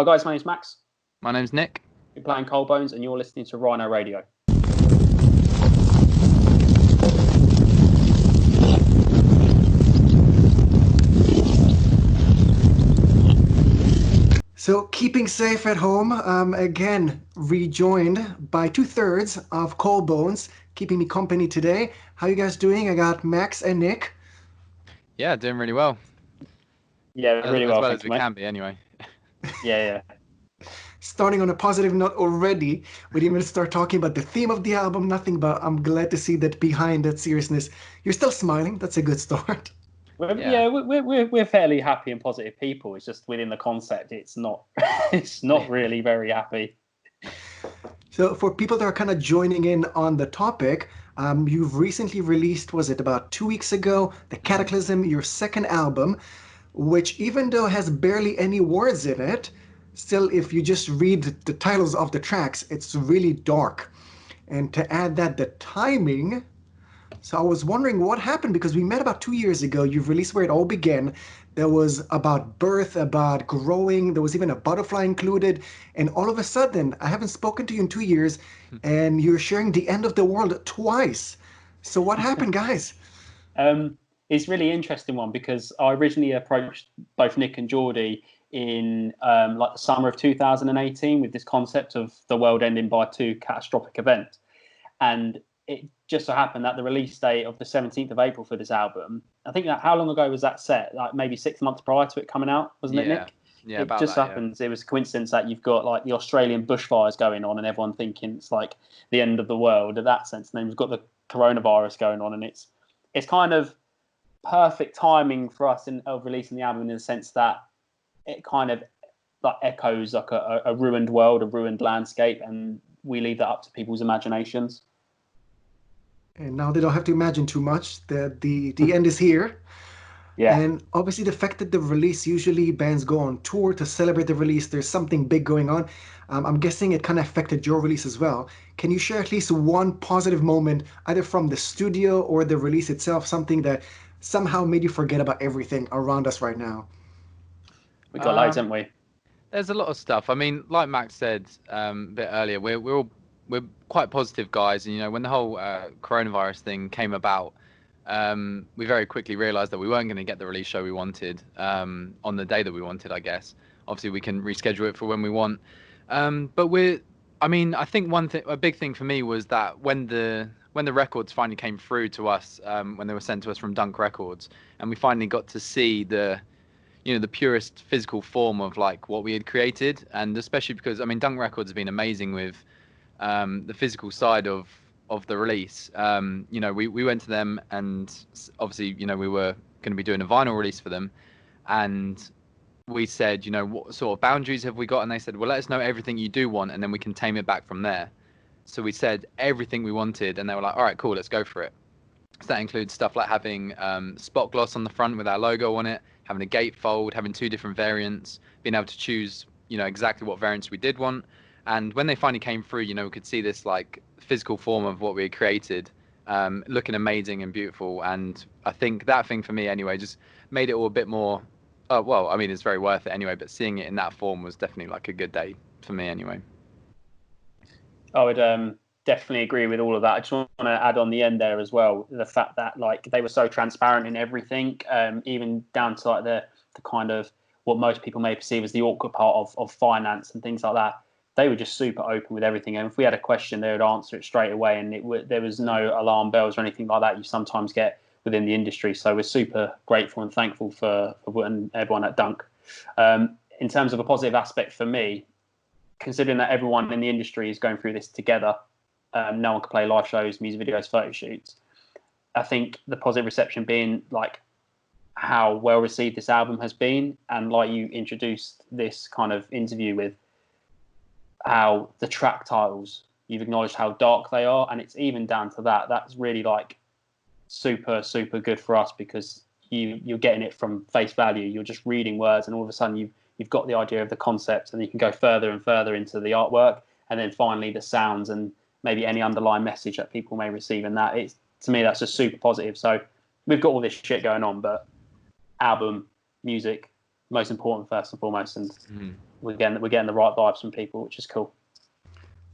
Hi guys, my name's Max. My name's Nick. We're playing Coldbones and you're listening to Rhino Radio. So keeping safe at home, again, rejoined by 2/3 of Coldbones, keeping me company today. How you guys doing? I got Max and Nick. Yeah, doing really well. Yeah, really well. As well as we can be, anyway. Yeah. Starting on a positive note already, we didn't even start talking about the theme of the album, nothing, but I'm glad to see that behind that seriousness, you're still smiling. That's a good start. We're fairly happy and positive people. It's just within the concept, it's not really very happy. So for people that are kind of joining in on the topic, you've recently released, was it about 2 weeks ago, The Cataclysm, your second album, which even though has barely any words in it, still if you just read the titles of the tracks, it's really dark. And to add that, the timing. So I was wondering what happened, because we met about 2 years ago. You've released Where It All Began. There was about birth, about growing. There was even a butterfly included. And all of a sudden, I haven't spoken to you in 2 years, and you're sharing The End of the World twice. So what happened, guys? It's a really interesting one, because I originally approached both Nick and Geordie in like the summer of 2018 with this concept of the world ending by two catastrophic events. And it just so happened that the release date of the 17th of April for this album, I think how long ago was that set? Like maybe 6 months prior to it coming out, wasn't it, Nick? Yeah, it just happens. It was a coincidence that you've got like the Australian bushfires going on and everyone thinking it's like the end of the world in that sense. And then we've got the coronavirus going on, and it's kind of perfect timing for us of releasing the album in the sense that it kind of like echoes like a ruined world, a ruined landscape, and we leave that up to people's imaginations. And now they don't have to imagine too much. The end is here. Yeah. And obviously the fact that the release, usually bands go on tour to celebrate the release. There's something big going on. I'm guessing it kind of affected your release as well. Can you share at least one positive moment, either from the studio or the release itself, something that somehow made you forget about everything around us right now? We got loads, haven't we? There's a lot of stuff. I mean, like Max said a bit earlier, we're quite positive guys, and when the whole coronavirus thing came about, we very quickly realized that we weren't going to get the release show we wanted on the day that we wanted, I guess. Obviously we can reschedule it for when we want, but I think a big thing for me was that when the records finally came through to us, when they were sent to us from Dunk Records, and we finally got to see the purest physical form of like what we had created. And especially because Dunk Records have been amazing with the physical side of the release. We went to them, and obviously we were going to be doing a vinyl release for them, and we said, what sort of boundaries have we got? And they said, well, let us know everything you do want, and then we can tame it back from there. So we said everything we wanted, and they were like, all right, cool, let's go for it. So that includes stuff like having spot gloss on the front with our logo on it, having a gatefold, having 2 different variants, being able to choose, exactly what variants we did want. And when they finally came through, we could see this like physical form of what we had created, looking amazing and beautiful. And I think that thing for me anyway just made it all a bit more, it's very worth it anyway, but seeing it in that form was definitely like a good day for me anyway. I would definitely agree with all of that. I just want to add on the end there as well, the fact that like they were so transparent in everything, even down to like the kind of what most people may perceive as the awkward part of finance and things like that. They were just super open with everything, and if we had a question, they would answer it straight away, and there was no alarm bells or anything like that you sometimes get within the industry. So we're super grateful and thankful for everyone at Dunk. In terms of a positive aspect for me, considering that everyone in the industry is going through this together, no one can play live shows, music videos, photo shoots. I think the positive reception being like how well received this album has been, and like you introduced this kind of interview with how the track titles, you've acknowledged how dark they are, and it's even down to that. That's really like super, super good for us, because you're getting it from face value. You're just reading words, and all of a sudden you've got the idea of the concept, and you can go further and further into the artwork, and then finally the sounds and maybe any underlying message that people may receive. And that is, to me, that's just super positive. So we've got all this shit going on, but album, music, most important first and foremost. And we're getting the right vibes from people, which is cool.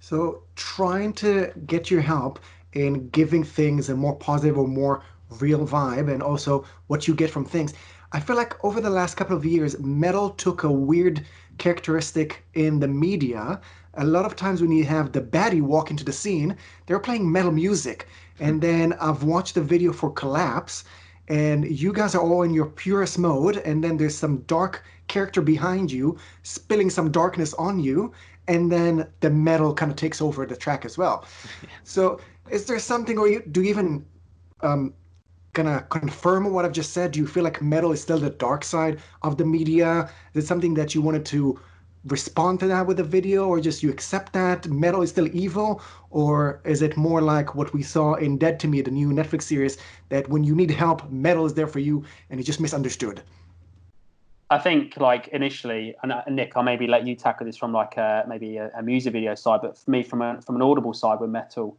So trying to get your help in giving things a more positive or more real vibe, and also what you get from things. I feel like over the last couple of years, metal took a weird characteristic in the media. A lot of times when you have the baddie walk into the scene, they're playing metal music. And then I've watched the video for Collapse, and you guys are all in your purest mode, and then there's some dark character behind you spilling some darkness on you, and then the metal kind of takes over the track as well. So is there something, or do you even kind of confirm what I've just said? Do you feel like metal is still the dark side of the media? Is it something that you wanted to respond to that with the video, or just you accept that metal is still evil? Or is it more like what we saw in Dead to Me, the new Netflix series, that when you need help, metal is there for you and it's just misunderstood? I think like initially, and Nick, I'll maybe let you tackle this from like maybe a music video side, but for me from an audible side with metal,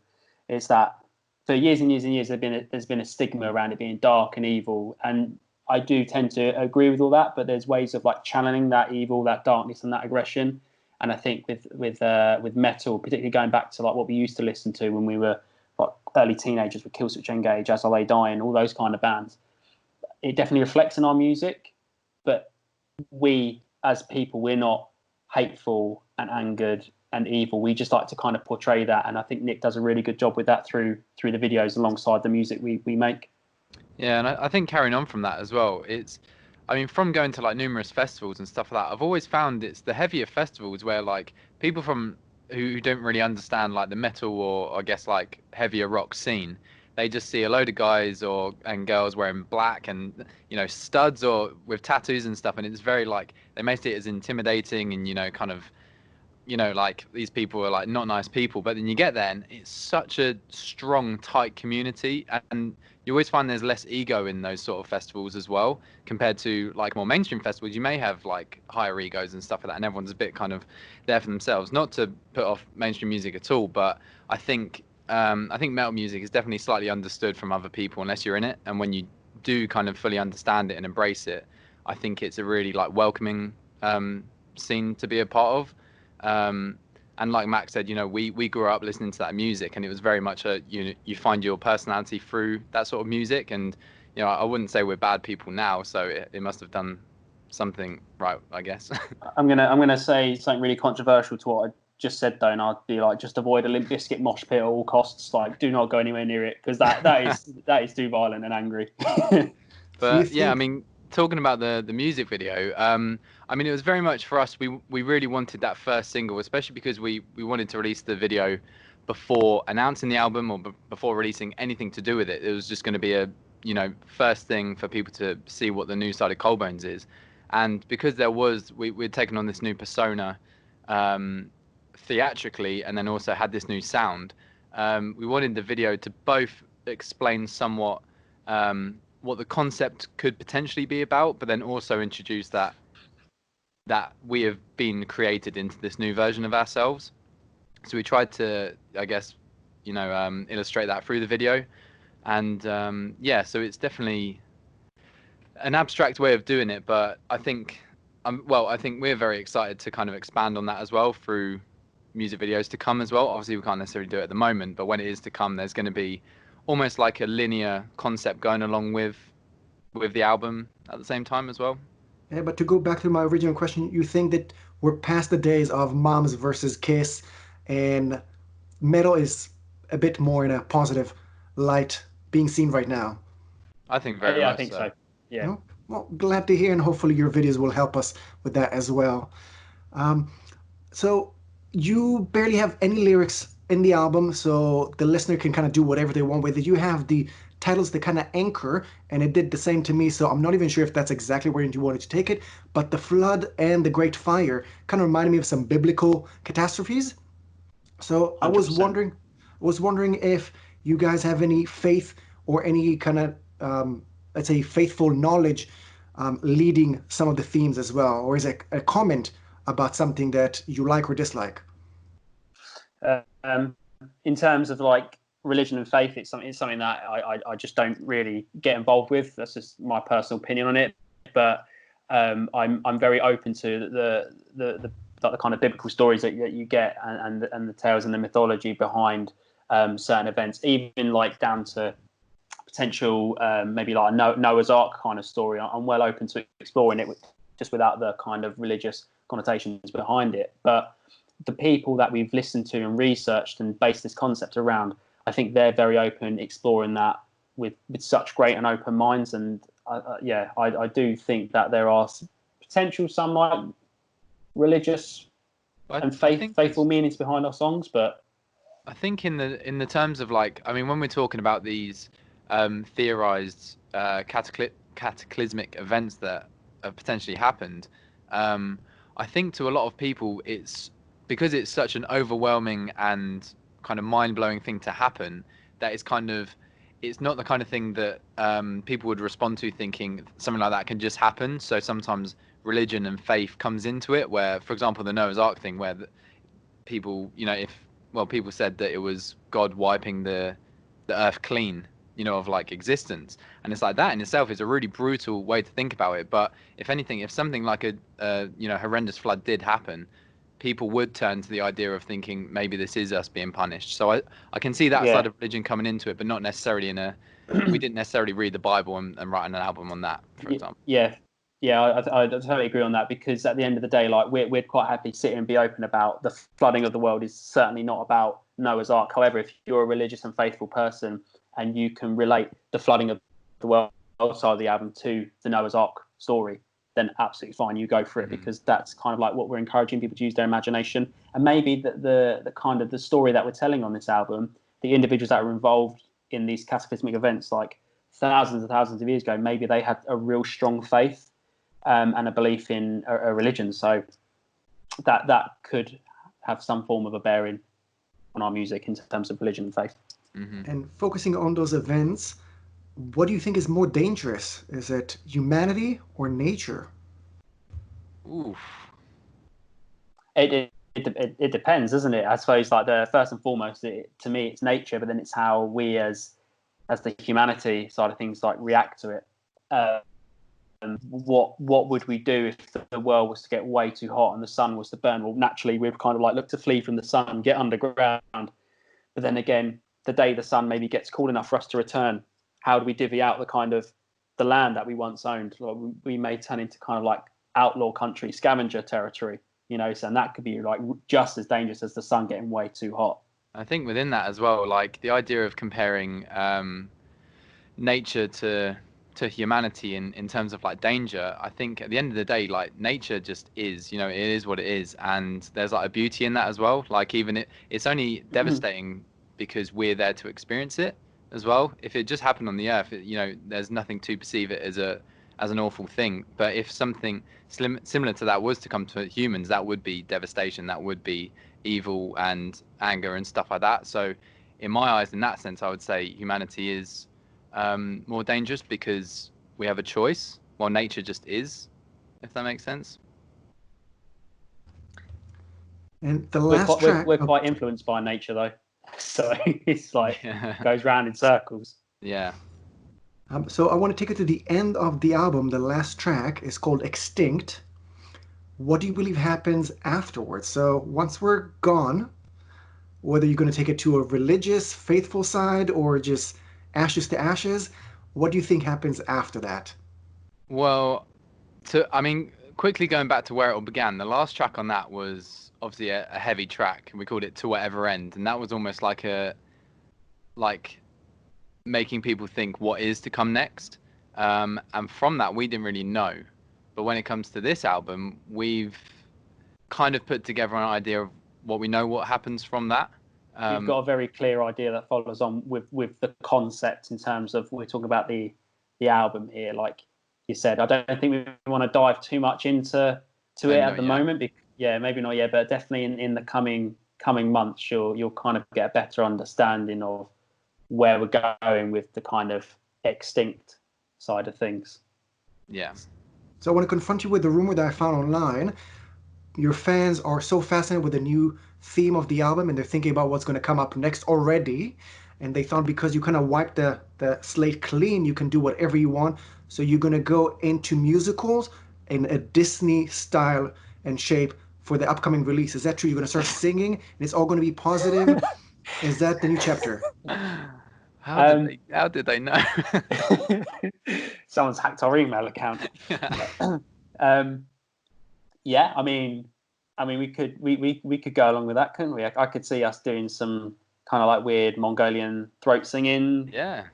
is that for years and years and years there's been a stigma around it being dark and evil, and I do tend to agree with all that, but there's ways of like channeling that evil, that darkness, and that aggression. And I think with metal, particularly going back to like what we used to listen to when we were like early teenagers with Killswitch Engage, As I Lay Dying, all those kind of bands, it definitely reflects in our music. But we as people, we're not hateful and angered and evil. We just like to kind of portray that, and I think Nick does a really good job with that through the videos alongside the music we make. Yeah, and I think carrying on from that as well, I mean, from going to like numerous festivals and stuff like that, I've always found it's the heavier festivals where like people from who don't really understand like the metal or I guess like heavier rock scene, they just see a load of guys and girls wearing black and studs or with tattoos and stuff, and it's very like they may see it as intimidating and kind of like these people are like not nice people, but then you get there and it's such a strong, tight community, and you always find there's less ego in those sort of festivals as well, compared to like more mainstream festivals. You may have like higher egos and stuff like that, and everyone's a bit kind of there for themselves. Not to put off mainstream music at all, but I think metal music is definitely slightly understood from other people unless you're in it, and when you do kind of fully understand it and embrace it, I think it's a really like welcoming scene to be a part of. And like Max said, we grew up listening to that music, and it was very much you find your personality through that sort of music. And I wouldn't say we're bad people now, so it must have done something right, I guess. I'm gonna say something really controversial to what I just said though, and I'd be like, just avoid a Limp Bizkit mosh pit at all costs. Like, do not go anywhere near it, because that is too violent and angry. But yeah, I mean, talking about the music video, I mean, it was very much for us. We really wanted that first single, especially because we wanted to release the video before announcing the album or before releasing anything to do with it. It was just going to be a first thing for people to see what the new side of Coldbones is. And because we'd taken on this new persona theatrically, and then also had this new sound, we wanted the video to both explain somewhat what the concept could potentially be about, but then also introduce that we have been created into this new version of ourselves. So we tried to, I guess, illustrate that through the video. And so it's definitely an abstract way of doing it, but I think we're very excited to kind of expand on that as well through music videos to come as well. Obviously, we can't necessarily do it at the moment, but when it is to come, there's going to be almost like a linear concept going along with the album at the same time as well. Yeah, but to go back to my original question, you think that we're past the days of Moms versus Kiss, and metal is a bit more in a positive light being seen right now? I think very much I think so. Yeah. Well, glad to hear, and hopefully your videos will help us with that as well. So you barely have any lyrics in the album, so the listener can kind of do whatever they want with it. You have the titles that kind of anchor, and it did the same to me, so I'm not even sure if that's exactly where you wanted to take it, but the flood and the great fire kind of reminded me of some biblical catastrophes. So 100%. I was wondering if you guys have any faith or any kind of let's say faithful knowledge leading some of the themes as well, or is it a comment about something that you like or dislike? In terms of like religion and faith, it's something that I just don't really get involved with. That's just my personal opinion on it. But I'm very open to the kind of biblical stories that you get and the tales and the mythology behind certain events, even like down to potential maybe like a Noah's Ark kind of story. I'm well open to exploring it just without the kind of religious connotations behind it. But the people that we've listened to and researched and based this concept around, I think they're very open, exploring that with such great and open minds. And I do think that there are potential some like religious and faithful meanings behind our songs. But I think in the terms of like, I mean, when we're talking about these theorized cataclysmic events that have potentially happened, I think to a lot of people it's because it's such an overwhelming and kind of mind-blowing thing to happen that it's not the kind of thing that people would respond to thinking something like that can just happen. So sometimes religion and faith comes into it, where, for example, the Noah's Ark thing, where people, people said that it was God wiping the earth clean, of like existence, and it's like that in itself is a really brutal way to think about it. But if anything, if something like a horrendous flood did happen, people would turn to the idea of thinking maybe this is us being punished. So I can see that side of religion coming into it, but not necessarily we didn't necessarily read the Bible and write an album on that, for example. I totally agree on that, because at the end of the day, like we're quite happy to sit and be open about the flooding of the world is certainly not about Noah's Ark. However, if you're a religious and faithful person and you can relate the flooding of the world side of the album to the Noah's Ark story, then absolutely fine, you go for it, because that's kind of like what we're encouraging people to use their imagination. And maybe the kind of the story that we're telling on this album, the individuals that are involved in these cataclysmic events like thousands and thousands of years ago, maybe they had a real strong faith and a belief in a religion. So that could have some form of a bearing on our music in terms of religion and faith. And focusing on those events, what do you think is more dangerous? Is it humanity or nature? Oof. It depends, doesn't it? I suppose like the first and foremost, to me, it's nature, but then it's how we as the humanity side of things like react to it. And what would we do if the world was to get way too hot and the sun was to burn? Well, naturally, we'd kind of like look to flee from the sun, get underground. But then again, the day the sun maybe gets cool enough for us to return, how do we divvy out the kind of the land that we once owned? Well, we may turn into kind of like outlaw country, scavenger territory, so that could be like just as dangerous as the sun getting way too hot. I think within that as well, like the idea of comparing nature to humanity in terms of like danger, I think at the end of the day, like nature just is, it is what it is, and there's like a beauty in that as well. Like even it's only devastating because we're there to experience it as well. If it just happened on the earth, there's nothing to perceive it as an awful thing. But if something similar to that was to come to humans, that would be devastation, that would be evil and anger and stuff like that. So in my eyes, in that sense, I would say humanity is more dangerous because we have a choice while nature just is, if that makes sense. And the last track, we're quite influenced by nature though, so it's like goes round in circles. So I want to take it to the end of the album. The last track is called Extinct. What do you believe happens afterwards? So once we're gone, whether you're going to take it to a religious, faithful side or just ashes to ashes, what do you think happens after that? Well, quickly going back to where it all began, the last track on that was obviously a heavy track, and we called it To Whatever End, and that was almost like making people think what is to come next. And from that, we didn't really know. But when it comes to this album, we've kind of put together an idea of what happens from that. You've got a very clear idea that follows on with the concept in terms of, we're talking about the album here. Like you said, I don't think we want to dive too much into it at the moment. Maybe not yet, but definitely in the coming months, you'll kind of get a better understanding of where we're going with the kind of extinct side of things. Yeah. So I want to confront you with the rumor that I found online. Your fans are so fascinated with the new theme of the album, and they're thinking about what's going to come up next already. And they thought because you kind of wiped the slate clean, you can do whatever you want. So you're going to go into musicals. in a Disney style and shape for the upcoming release. Is that true? You're going to start singing and it's all going to be positive? Is that the new chapter? How did they know? Someone's hacked our email account. Yeah, I mean, we could go along with that, couldn't we? I could see us doing some kind of like weird Mongolian throat singing. Yeah.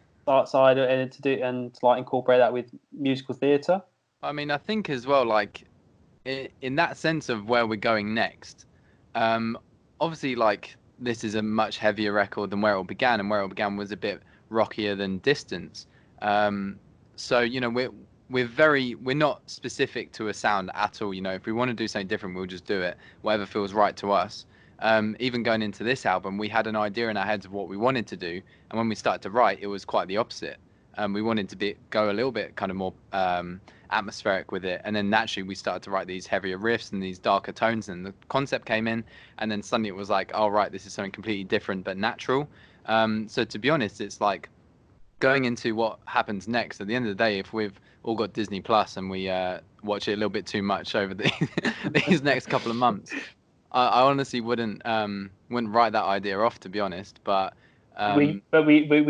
Side to do and like incorporate that with musical theatre. I mean, I think as well, like in that sense of where we're going next. Obviously, like this is a much heavier record than Where It All Began, and Where It All Began was a bit rockier than Distance. So you know, we're not specific to a sound at all. You know, if we want to do something different, we'll just do it, whatever feels right to us. Even going into this album, we had an idea in our heads of what we wanted to do, and when we started to write, it was quite the opposite. We wanted to go a little bit kind of more atmospheric with it, and then naturally we started to write these heavier riffs and these darker tones, and the concept came in, and then suddenly it was like, oh right, this is something completely different but natural. So to be honest, it's like going into what happens next. At the end of the day, if we've all got Disney Plus and we watch it a little bit too much over these next couple of months, I honestly wouldn't write that idea off, to be honest. But we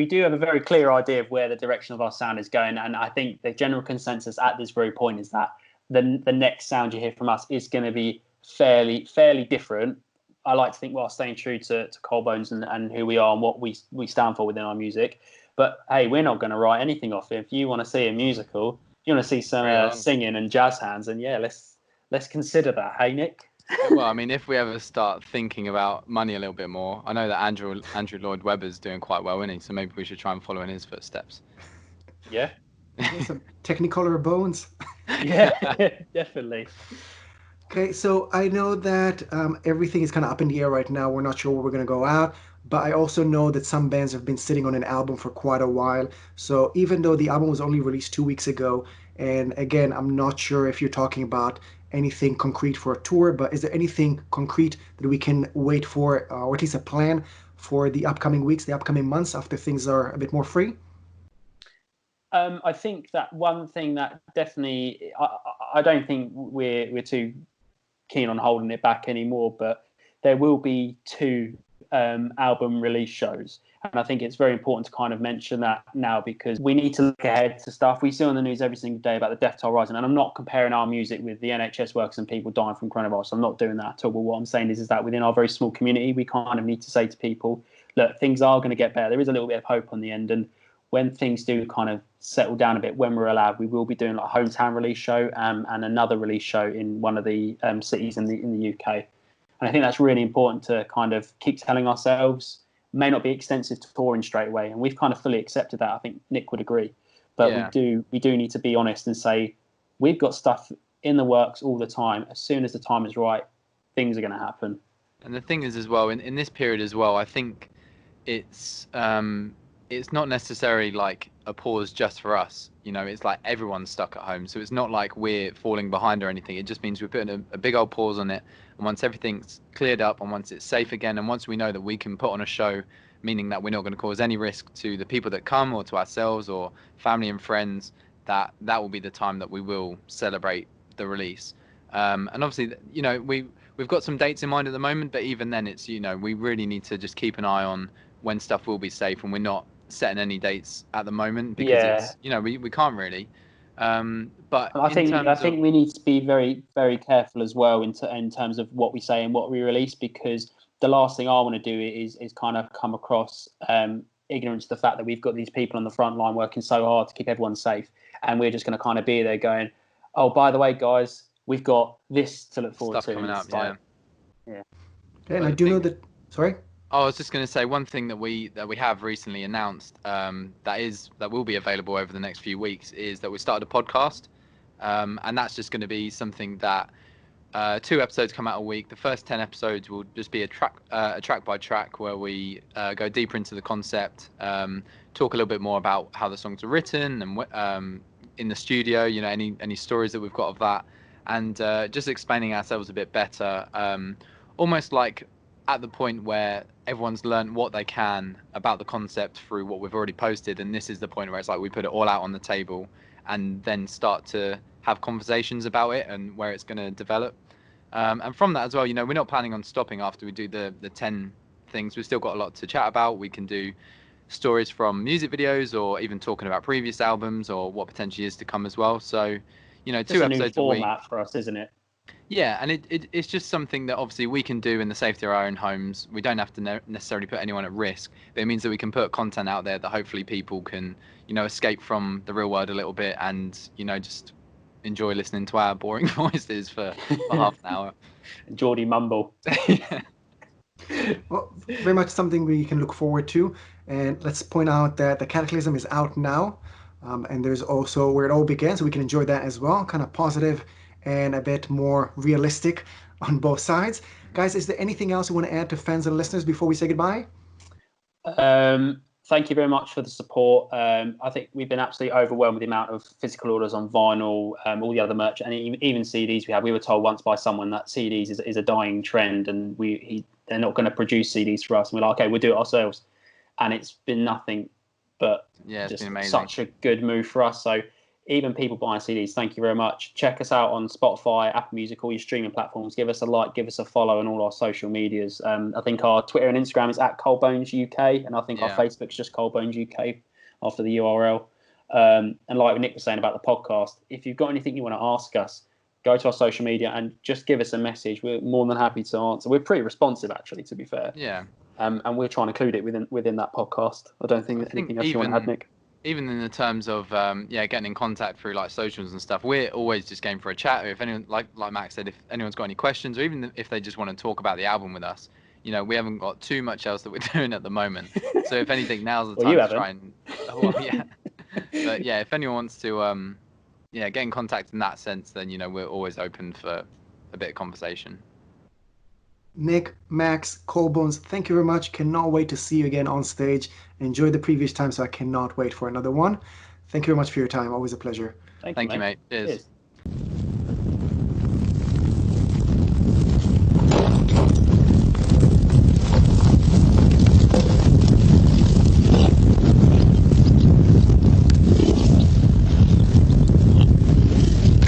do have a very clear idea of where the direction of our sound is going, and I think the general consensus at this very point is that the next sound you hear from us is going to be fairly different. I like to think while staying true to Coldbones and who we are and what we stand for within our music. But hey, we're not going to write anything off it. If you want to see a musical, you want to see some singing and jazz hands, and yeah, let's consider that. Hey, Nick. Well, I mean, if we ever start thinking about money a little bit more, I know that Andrew Lloyd Webber's doing quite well, isn't he? So maybe we should try and follow in his footsteps. Yeah. Some Technicolor bones. Yeah, definitely. Okay, so I know that everything is kind of up in the air right now. We're not sure where we're going to go out, but I also know that some bands have been sitting on an album for quite a while. So even though the album was only released 2 weeks ago, and again, I'm not sure if you're talking about anything concrete for a tour, but is there anything concrete that we can wait for, or at least a plan for the upcoming weeks, the upcoming months after things are a bit more free? I think that one thing that definitely, I don't think we're too keen on holding it back anymore, but there will be 2 album release shows, and I think it's very important to kind of mention that now, because we need to look ahead to stuff. We see on the news every single day about the death toll rising, and I'm not comparing our music with the NHS workers and people dying from coronavirus. I'm not doing that at all. But what I'm saying is that within our very small community, we kind of need to say to people, look, things are going to get better. There is a little bit of hope on the end, and when things do kind of settle down a bit, when we're allowed, we will be doing like a hometown release show and another release show in one of the cities in the UK. And I think that's really important to kind of keep telling ourselves. May not be extensive to touring straight away, and we've kind of fully accepted that. I think Nick would agree, but yeah, we do need to be honest and say we've got stuff in the works all the time. As soon as the time is right, things are going to happen. And the thing is, as well, in this period as well, I think it's not necessarily like a pause just for us. You know, it's like everyone's stuck at home, so it's not like we're falling behind or anything. It just means we're putting a big old pause on it, and once everything's cleared up and once it's safe again, and once we know that we can put on a show, meaning that we're not going to cause any risk to the people that come or to ourselves or family and friends, that will be the time that we will celebrate the release. And obviously, you know, we've got some dates in mind at the moment, but even then, it's, you know, we really need to just keep an eye on when stuff will be safe, and we're not setting any dates at the moment because it's, you know, we can't really. But I think we need to be very, very careful as well in terms of what we say and what we release, because the last thing I want to do is kind of come across ignorance to the fact that we've got these people on the front line working so hard to keep everyone safe, and we're just going to kind of be there going, oh, by the way, guys, we've got this to look forward to. Stuff coming up, yeah. And I do know that. Sorry. I was just going to say one thing that we have recently announced that will be available over the next few weeks is that we started a podcast, and that's just going to be something that 2 episodes come out a week. The first 10 episodes will just be a track by track where we go deeper into the concept, talk a little bit more about how the songs are written and in the studio, you know, any stories that we've got of that, and just explaining ourselves a bit better, almost like at the point where everyone's learned what they can about the concept through what we've already posted, and this is the point where it's like we put it all out on the table and then start to have conversations about it and where it's going to develop. And from that as well, we're not planning on stopping after we do the 10 things. We've still got a lot to chat about. We can do stories from music videos, or even talking about previous albums or what potentially is to come as well. So, 2 It's a episodes new a week. format for us, isn't it? Yeah, and it's just something that obviously we can do in the safety of our own homes. We don't have to necessarily put anyone at risk, but it means that we can put content out there that hopefully people can, escape from the real world a little bit and, just enjoy listening to our boring voices for half an hour. Geordie mumble. Yeah. Well, very much something we can look forward to. And let's point out that the Cataclysm is out now. And there's also Where It All Began, so we can enjoy that as well. Kind of positive and a bit more realistic on both sides. Guys, is there anything else you want to add to fans and listeners before we say goodbye? Thank you very much for the support. I think we've been absolutely overwhelmed with the amount of physical orders on vinyl, all the other merch, and even CDs we have. We were told once by someone that CDs is a dying trend, and they're not going to produce CDs for us. And we're like, okay, we'll do it ourselves. And it's been nothing but just such a good move for us. So even people buying CDs, thank you very much. Check us out on Spotify, Apple Music, all your streaming platforms. Give us a like, give us a follow on all our social medias. I think our Twitter and Instagram is at Coldbones UK, and I think our Facebook's just Coldbones UK after the URL. And like Nick was saying about the podcast, if you've got anything you want to ask us, go to our social media and just give us a message. We're more than happy to answer. We're pretty responsive, actually, to be fair. Yeah. And we're trying to include it within that podcast. I don't think anything else you want to add, Nick. Even in the terms of getting in contact through like socials and stuff, we're always just game for a chat. If anyone, like Max said, if anyone's got any questions, or even if they just want to talk about the album with us, we haven't got too much else that we're doing at the moment. So if anything, now's the time to try and But yeah, if anyone wants to get in contact in that sense, then we're always open for a bit of conversation. Nick, Max, Coldbones, thank you very much. Cannot wait to see you again on stage. Enjoyed the previous time, so I cannot wait for another one. Thank you very much for your time. Always a pleasure. Thank you, mate. Cheers.